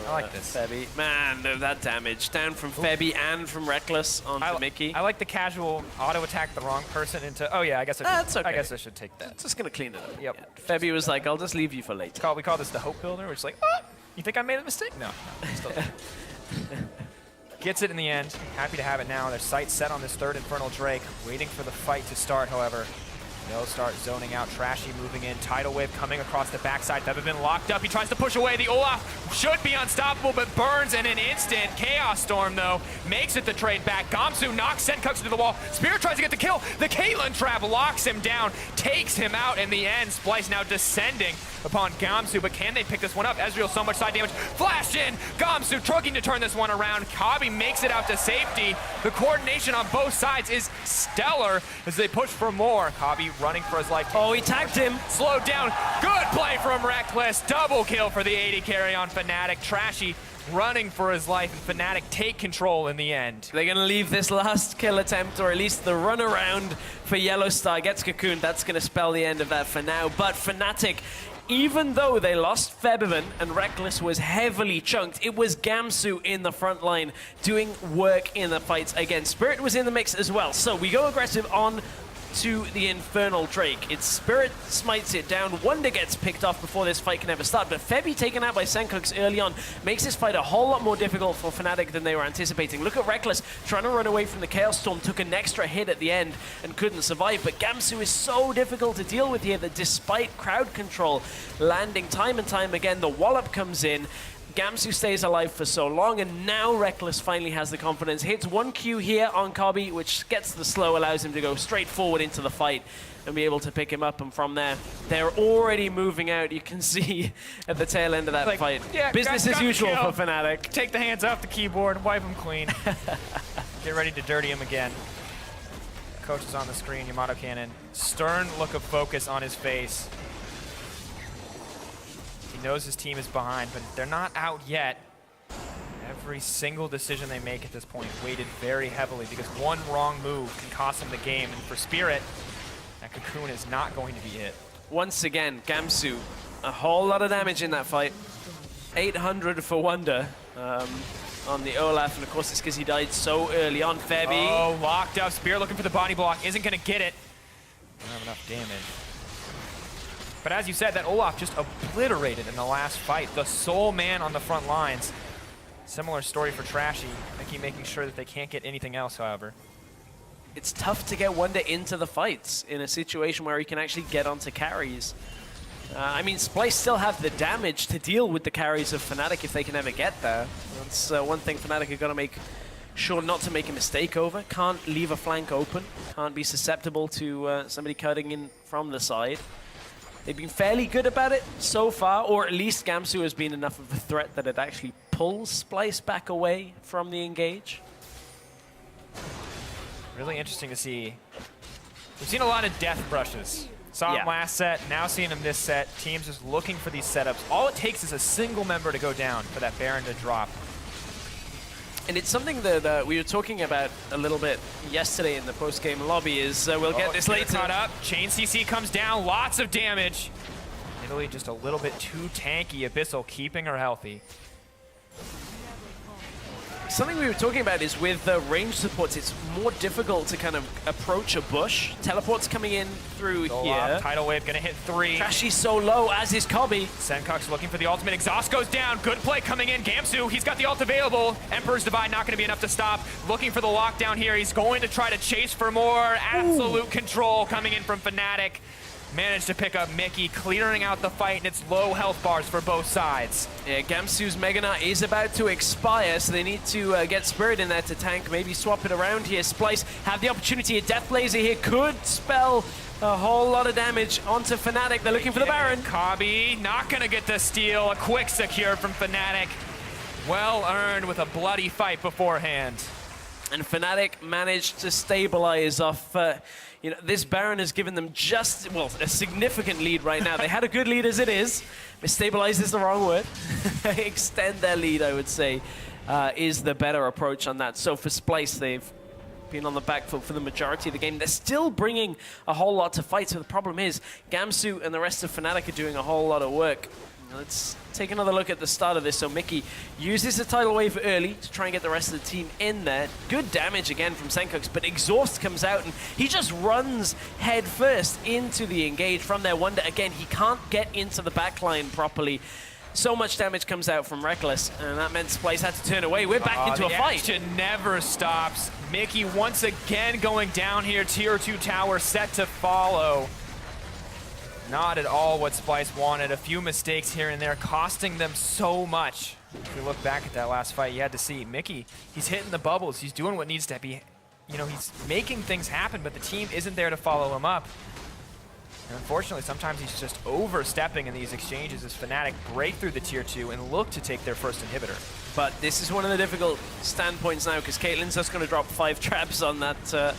I like this.
Febi. Man, that damage. Down from Febi and from Rekkles onto Mikyx.
I like the casual auto-attack the wrong person into, oh yeah, I guess
okay.
I guess I should take that.
Just going to clean it up.
Yep.
Yeah. Febi was like, I'll just leave you for later.
We call this the hope builder, which is like, oh, you think I made a mistake? No. Still gets it in the end. Happy to have it now. Their sights set on this third Infernal Drake. Waiting for the fight to start, however. They'll start zoning out. Trashy moving in. Tidal Wave coming across the backside. Febiven locked up. He tries to push away. The Olaf should be unstoppable, but burns in an instant. Chaos Storm, though, makes it the trade back. Gamsu knocks Sencux into the wall. Spirit tries to get the kill. The Caitlyn trap locks him down, takes him out in the end. Splyce now descending upon Gamsu, but can they pick this one up? Ezreal, so much side damage. Flash in! Gamsu trying to turn this one around. Kobbe makes it out to safety. The coordination on both sides is stellar as they push for more. Kobbe running for his life.
Oh, he tagged him.
Slowed down. Good play from Rekkles. Double kill for the AD carry on Fnatic. Trashy running for his life, and Fnatic take control in the end.
They're going to leave this last kill attempt, or at least the run around for YellOwStaR. Gets cocooned. That's going to spell the end of that for now. But Fnatic, even though they lost Febiven and Rekkles was heavily chunked, it was Gamsu in the front line doing work in the fights again. Spirit was in the mix as well. So we go aggressive on to the Infernal Drake. Its Spirit smites it down. Wunder gets picked off before this fight can ever start, but Febi taken out by Sencux early on makes this fight a whole lot more difficult for Fnatic than they were anticipating. Look at Rekkles trying to run away from the Chaos Storm, took an extra hit at the end and couldn't survive, but Gamsu is so difficult to deal with here that despite crowd control landing time and time again, the wallop comes in. Gamsu stays alive for so long, and now Rekkles finally has the confidence. Hits one Q here on Kobbe, which gets the slow, allows him to go straight forward into the fight and be able to pick him up. And from there, they're already moving out. You can see at the tail end of that fight. Yeah, business as usual for Fnatic.
Take the hands off the keyboard, wipe them clean. Get ready to dirty him again. Coach is on the screen, Yamato Cannon. Stern look of focus on his face. Knows his team is behind, but they're not out yet. Every single decision they make at this point weighted very heavily because one wrong move can cost them the game. And for Spirit, that cocoon is not going to be hit.
Once again, Gamsu, a whole lot of damage in that fight. 800 for Wunder on the Olaf, and of course it's because he died so early on. Febi.
Oh, locked up. Spirit looking for the body block. Isn't going to get it. Don't have enough damage. But as you said, that Olaf just obliterated in the last fight. The sole man on the front lines. Similar story for Trashy. Mikyx making sure that they can't get anything else, however.
It's tough to get Wunder into the fights in a situation where he can actually get onto carries. I mean, Splyce still have the damage to deal with the carries of Fnatic if they can ever get there. That's one thing Fnatic are going to make sure not to make a mistake over. Can't leave a flank open. Can't be susceptible to somebody cutting in from the side. They've been fairly good about it so far, or at least Gamsu has been enough of a threat that it actually pulls Splyce back away from the engage.
Really interesting to see. We've seen a lot of death brushes. Saw him last set, now seeing him this set. Teams just looking for these setups. All it takes is a single member to go down for that Baron to drop.
And it's something that we were talking about a little bit yesterday in the post-game lobby is we'll get this later.
Caught up. Chain CC comes down. Lots of damage. Nidalee just a little bit too tanky. Abyssal keeping her healthy.
Something we were talking about is with the range supports, it's more difficult to kind of approach a bush. Teleport's coming in through here.
Tidal Wave gonna hit 3.
Trashy's so low, as is Kobbe.
Sencux looking for the ultimate. Exhaust goes down. Good play coming in. Gamsu, he's got the ult available. Emperor's Divide not gonna be enough to stop. Looking for the lockdown here. He's going to try to chase for more. Absolute control coming in from Fnatic. Managed to pick up Mikyx, clearing out the fight, and it's low health bars for both sides.
Yeah, Gamsu's Mega Gnar is about to expire, so they need to get Spirit in there to tank, maybe swap it around here. Splyce have the opportunity. A Death Blazer here could spell a whole lot of damage onto Fnatic. They're looking for the Baron.
Kobbe not gonna get the steal. A quick secure from Fnatic. Well earned with a bloody fight beforehand.
And Fnatic managed to stabilize off, you know, this Baron has given them just, well, a significant lead right now. They had a good lead as it is. Stabilize is the wrong word. Extend their lead, I would say, is the better approach on that. So for Splyce, they've been on the back foot for the majority of the game. They're still bringing a whole lot to fight. So the problem is, Gamsu and the rest of Fnatic are doing a whole lot of work. Let's take another look at the start of this. So Mikyx uses the tidal wave early to try and get the rest of the team in there. Good damage again from Sencux, but Exhaust comes out and he just runs head first into the engage from their Wunder. Again, he can't get into the backline properly. So much damage comes out from Rekkles, and that meant Splyce had to turn away. We're back into a fight.
The action never stops. Mikyx once again going down here. Tier 2 tower set to follow. Not at all what Splyce wanted. A few mistakes here and there costing them so much. If you look back at that last fight, you had to see Mikyx, he's hitting the bubbles. He's doing what needs to be, you know, he's making things happen, but the team isn't there to follow him up. And unfortunately, sometimes he's just overstepping in these exchanges as Fnatic break through the tier 2 and look to take their first inhibitor.
But this is one of the difficult standpoints now because Caitlyn's just going to drop 5 traps on that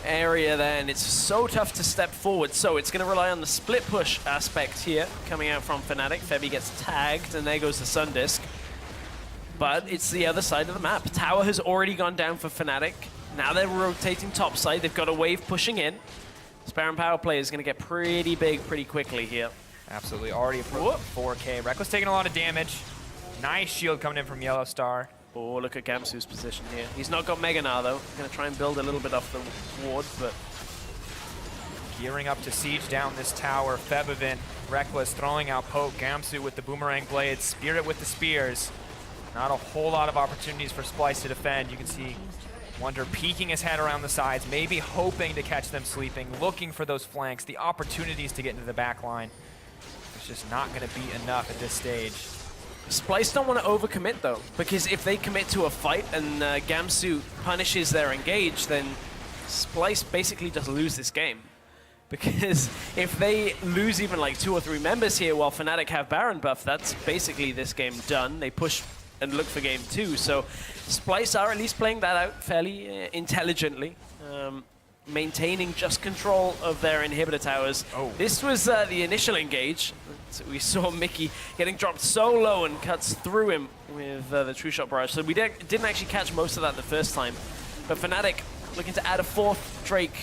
area there, and it's so tough to step forward. So it's going to rely on the split push aspect here coming out from Fnatic. Febi gets tagged, and there goes the Sundisk. But it's the other side of the map. Tower has already gone down for Fnatic. Now they're rotating topside. They've got a wave pushing in. Spare and power play is going to get pretty big pretty quickly here.
Absolutely, already approaching 4K. Rekkles taking a lot of damage. Nice shield coming in from YellOwStaR.
Oh, look at Gamsu's position here. He's not got Mega Gnar though. Going to try and build a little bit off the ward, but...
Gearing up to siege down this tower. Febiven, Rekkles throwing out poke. Gamsu with the boomerang blades. Spirit with the spears. Not a whole lot of opportunities for Splyce to defend. You can see Wunder peeking his head around the sides, maybe hoping to catch them sleeping, looking for those flanks, the opportunities to get into the back line. It's just not going to be enough at this stage.
Splyce don't want to overcommit though, because if they commit to a fight and Gamsu punishes their engage, then Splyce basically just lose this game. Because if they lose even like 2 or 3 members here while Fnatic have Baron buff, that's basically this game done. They push and look for game 2. So Splyce are at least playing that out fairly intelligently, maintaining just control of their inhibitor towers. Oh. This was the initial engage. So we saw Mikyx getting dropped so low and cuts through him with the True Shot Barrage. So we didn't actually catch most of that the first time. But Fnatic looking to add a 4th Drake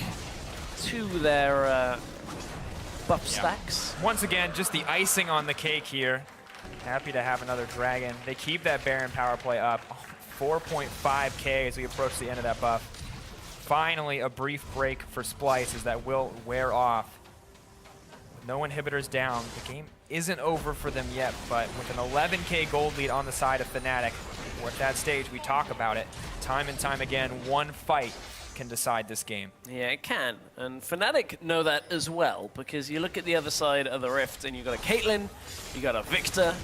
to their buff stacks.
Once again, just the icing on the cake here. Happy to have another dragon. They keep that Baron power play up. 4.5k as we approach the end of that buff. Finally, a brief break for Splyce as that will wear off. With no inhibitors down, the game isn't over for them yet, but with an 11k gold lead on the side of Fnatic, we're at that stage, we talk about it. Time and time again, one fight can decide this game.
Yeah, it can. And Fnatic know that as well, because you look at the other side of the rift and you've got a Caitlyn, you got a Viktor.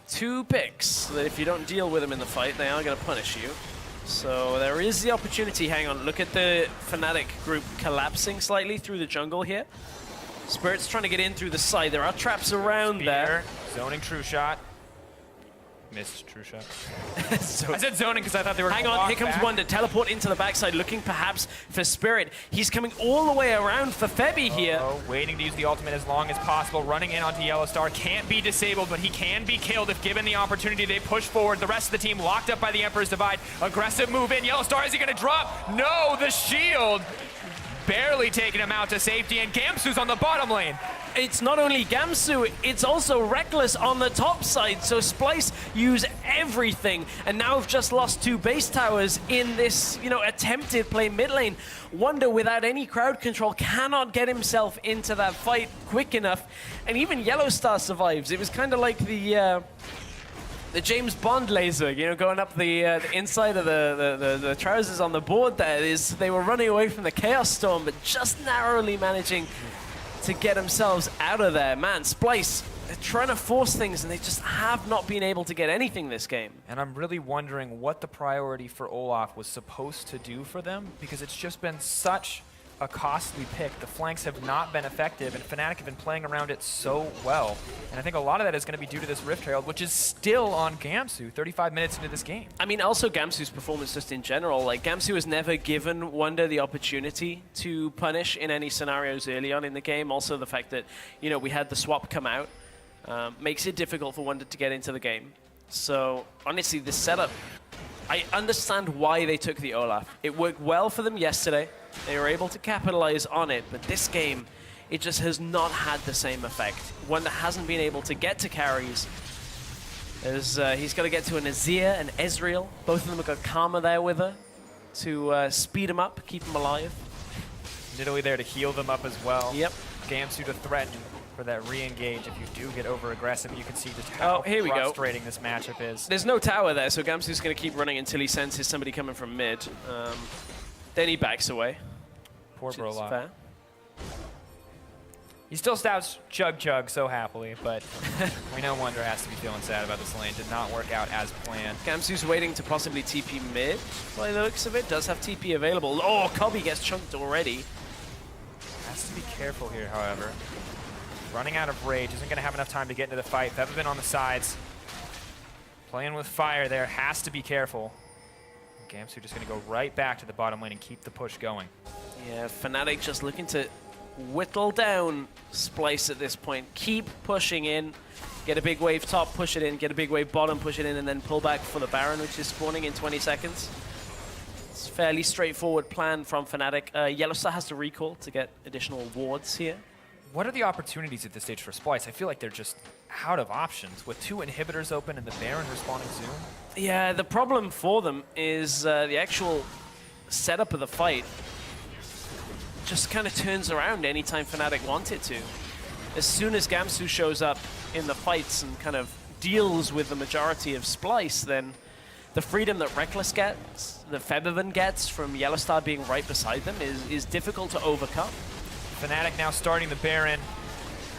2 picks that if you don't deal with them in the fight, they are going to punish you. So there is the opportunity. Hang on, look at the Fnatic group collapsing slightly through the jungle here. Spirit's trying to get in through the side. There are traps around there.
Zoning True Shot. Missed True Shot. I said zoning because I thought they were.
Hang on, here comes Wunder. Teleport into the backside, looking perhaps for Spirit. He's coming all the way around for Febi here.
Waiting to use the ultimate as long as possible. Running in onto YellOwStaR. Can't be disabled, but he can be killed if given the opportunity. They push forward. The rest of the team locked up by the Emperor's Divide. Aggressive move in. YellOwStaR, is he going to drop? No, the shield. Barely taking him out to safety, and Gamsu's on the bottom lane.
It's not only Gamsu, it's also Rekkles on the top side. So Splyce use everything, and now have just lost 2 base towers in this, you know, attempted play mid lane. Wunder, without any crowd control, cannot get himself into that fight quick enough, and even YellOwStaR survives. It was kind of like the James Bond laser, you know, going up the inside of the trousers on the board there. They were running away from the Chaos Storm, but just narrowly managing to get themselves out of there. Man, Splyce, they're trying to force things, and they just have not been able to get anything this game.
And I'm really wondering what the priority for Olaf was supposed to do for them, because it's just been such a costly pick. The flanks have not been effective, and Fnatic have been playing around it so well. And I think a lot of that is going to be due to this Rift Herald, which is still on Gamsu 35 minutes into this game.
I mean, also Gamsu's performance just in general. Like, Gamsu has never given Wunder the opportunity to punish in any scenarios early on in the game. Also, the fact that, you know, we had the swap come out makes it difficult for Wunder to get into the game. So, honestly, this setup, I understand why they took the Olaf. It worked well for them yesterday. They were able to capitalize on it, but this game, it just has not had the same effect. Wunder hasn't been able to get to carries. As he's got to get to an Azir and Ezreal. Both of them have got Karma there with her to speed him up, keep him alive.
Nidalee there to heal them up as well.
Yep.
Gamsu to threaten for that re-engage if you do get over-aggressive. You can see just how frustrating this matchup is.
There's no tower there, so Gamsu's going to keep running until he senses somebody coming from mid. Then he backs away.
Poor Braum.
Fair.
He still stabs Chug so happily, but we know Wunder has to be feeling sad about this lane. Did not work out as planned.
Gamsu's waiting to possibly TP mid, by the looks of it. Does have TP available. Oh, Kobbe gets chunked already.
Has to be careful here, however. Running out of rage, isn't going to have enough time to get into the fight. Febiven on the sides. Playing with fire there, has to be careful. Gamsu just going to go right back to the bottom lane and keep the push going.
Yeah, Fnatic just looking to whittle down Splyce at this point. Keep pushing in. Get a big wave top, push it in. Get a big wave bottom, push it in, and then pull back for the Baron, which is spawning in 20 seconds. It's a fairly straightforward plan from Fnatic. YellOwStaR has to recall to get additional wards here.
What are the opportunities at this stage for Splyce? I feel like they're just out of options with 2 inhibitors open and the Baron respawning soon.
Yeah, the problem for them is the actual setup of the fight just kind of turns around anytime Fnatic want it to. As soon as Gamsu shows up in the fights and kind of deals with the majority of Splyce, then the freedom that Rekkles gets, the Febiven gets from YellOwStaR being right beside them is difficult to overcome.
Fnatic now starting the Baron.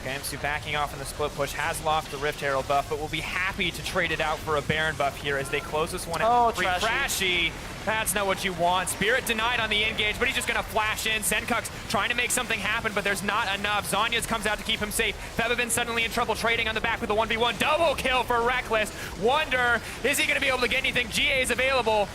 Gamsu backing off in the split push, has lost the Rift Herald buff, but will be happy to trade it out for a Baron buff here as they close this one out. Trashy. That's not what you want. Spirit denied on the engage, but he's just gonna flash in. Sencux trying to make something happen, but there's not enough. Zhonya's comes out to keep him safe. Febiven suddenly in trouble, trading on the back with a 1v1. Double kill for Rekkles. Wunder, is he gonna be able to get anything? GA is available.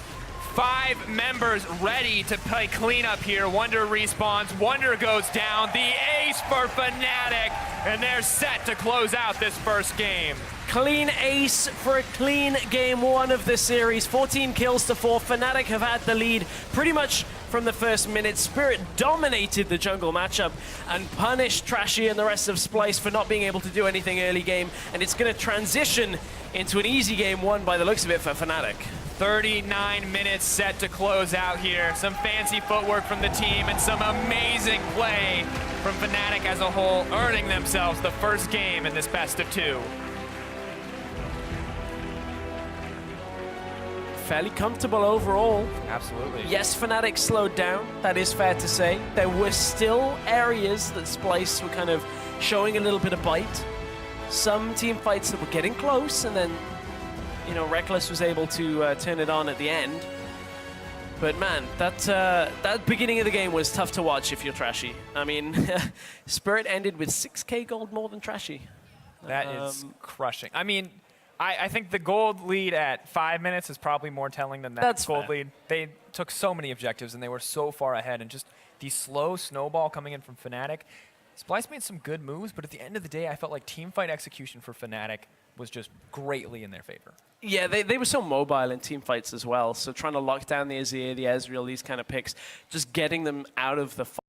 5 members ready to play cleanup here. Wunder respawns. Wunder goes down. The ace for Fnatic, and they're set to close out this first game.
Clean ace for a clean game 1 of the series. 14 kills to 4. Fnatic have had the lead pretty much from the first minute. Spirit dominated the jungle matchup and punished Trashy and the rest of Splyce for not being able to do anything early game. And it's going to transition into an easy game 1 by the looks of it for Fnatic.
39 minutes set to close out here. Some fancy footwork from the team and some amazing play from Fnatic as a whole, earning themselves the first game in this best of 2.
Fairly comfortable overall.
Absolutely.
Yes, Fnatic slowed down. That is fair to say. There were still areas that Splyce were kind of showing a little bit of bite. Some team fights that were getting close, and then, you know, Rekkles was able to turn it on at the end. But man, that beginning of the game was tough to watch if you're Trashy. I mean, Spirit ended with 6k gold more than Trashy.
That is crushing. I mean, I think the gold lead at 5 minutes is probably more telling than that.
That's
gold
fair.
lead. They took so many objectives and they were so far ahead, and just the slow snowball coming in from Fnatic. Splyce made some good moves, but at the end of the day, I felt like team fight execution for Fnatic was just greatly in their favor.
Yeah, they were so mobile in team fights as well. So trying to lock down the Azir, the Ezreal, these kind of picks, just getting them out of the fight.